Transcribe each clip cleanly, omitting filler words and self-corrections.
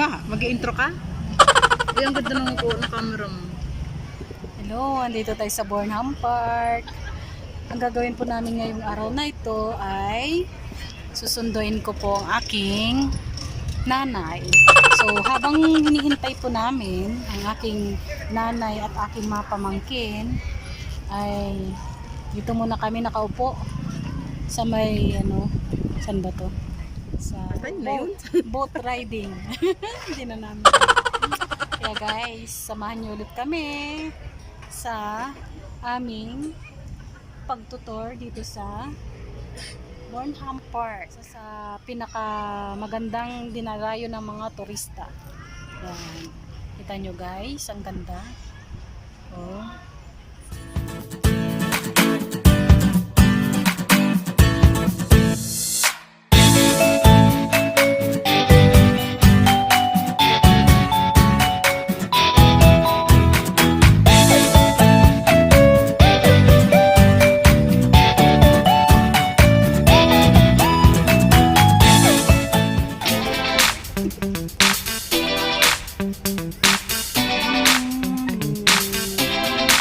Ba, mag-i-intro ka? Ay, ang ganda ng camera mo. Hello, andito tayo sa BURNHAM Park. Ang gagawin po namin ngayong araw na ito ay susunduin ko po ang aking nanay. So, habang hinihintay po namin ang aking nanay at aking mga pamangkin, ay dito muna kami nakaupo sa may saan ba to? Sa boat riding. Hindi na namin. Kaya guys, samahan niyo ulit kami sa aming pagtutor dito sa BURNHAM Park, sa pinakamagandang dinarayo ng mga turista. Yan. Kita nyo guys, ang ganda. Oh.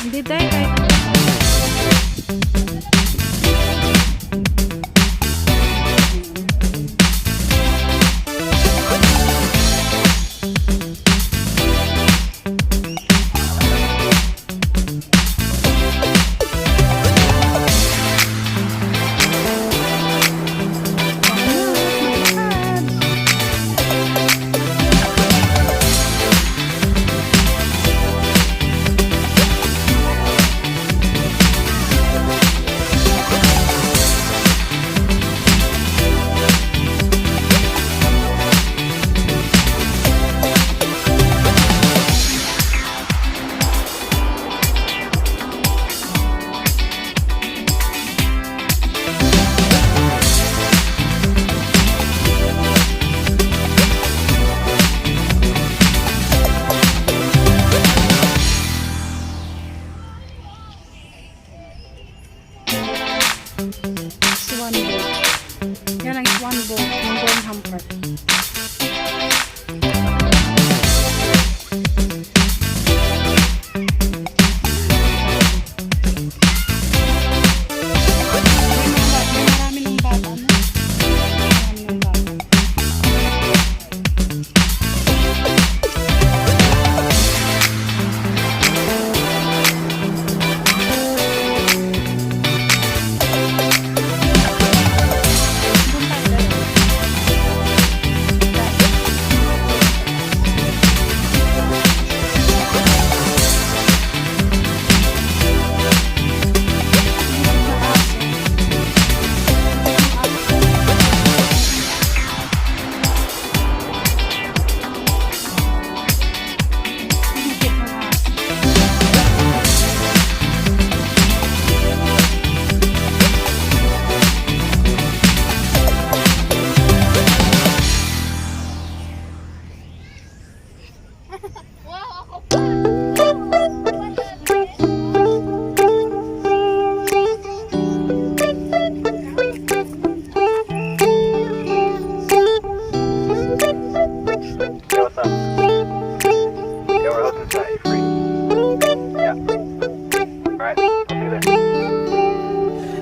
Hindi tayo kahit swan boat. Yan ang swan boat ng BURNHAM Park. Marami ng bata, no? Marami ng bata.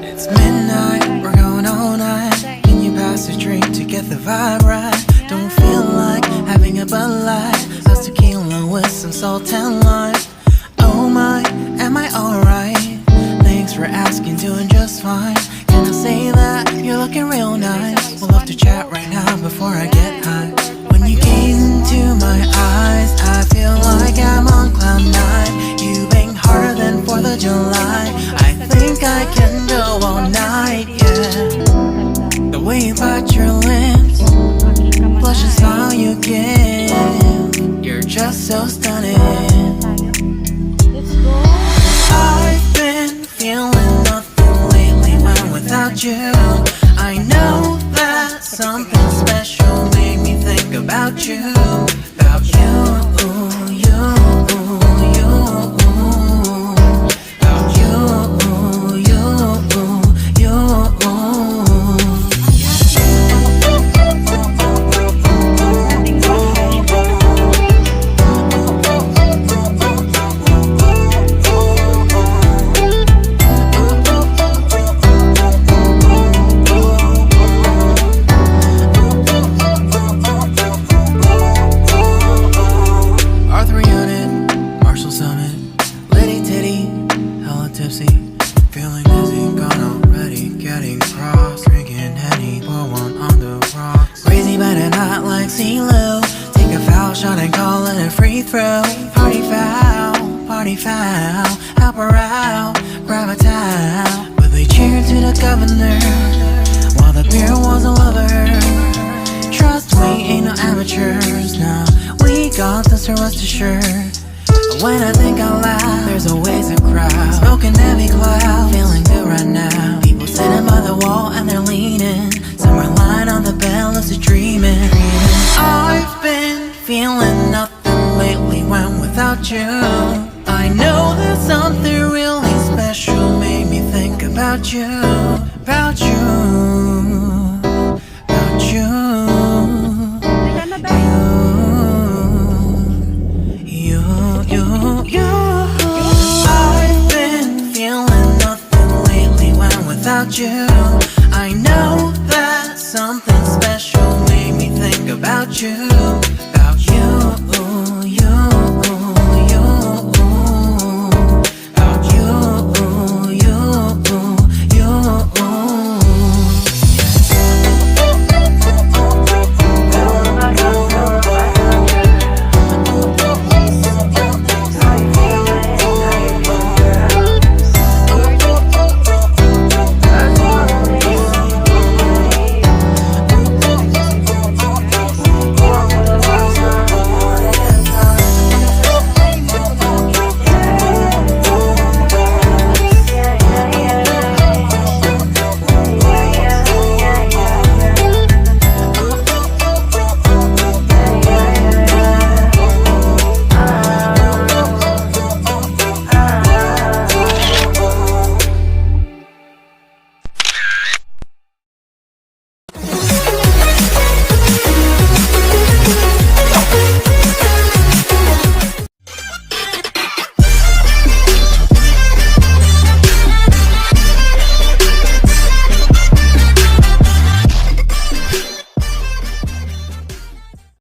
It's midnight, we're going all night. Can you pass a drink to get the vibe right? Don't feel like having a Bud Light. How's tequila with some salt and lime? Oh my, am I alright? Thanks for asking, doing just fine. Can I say that you're looking real nice? We'll have to chat right now before I get high. When you gaze into my eyes, I feel like I'm on cloud nine. You bang harder than 4th of July. I think I can go all night, yeah. The way you bite your lips, blush and smile you give, you're just so stunning. I've been feeling nothing lately when without you. I know that something special made me think about you, about you, you, you, about you, you, you. CeeLo. Take a foul shot and call it a free throw. Party foul, help her out, grab a towel. But they cheered to the governor while the beer was all over her. Trust we ain't no amateurs, nah. We got this, so rest assured. But when I think out loud, there's always a crowd. Smoking heavy cloud, feeling good right now. People sitting by the wall and they're leaning. Some are lying on the bed, lucid dreaming. I've been feeling nothing lately when without you. I know that something really special made me think about you, about you, about you. I've been feeling nothing lately when without you. I know that something special made me think about you.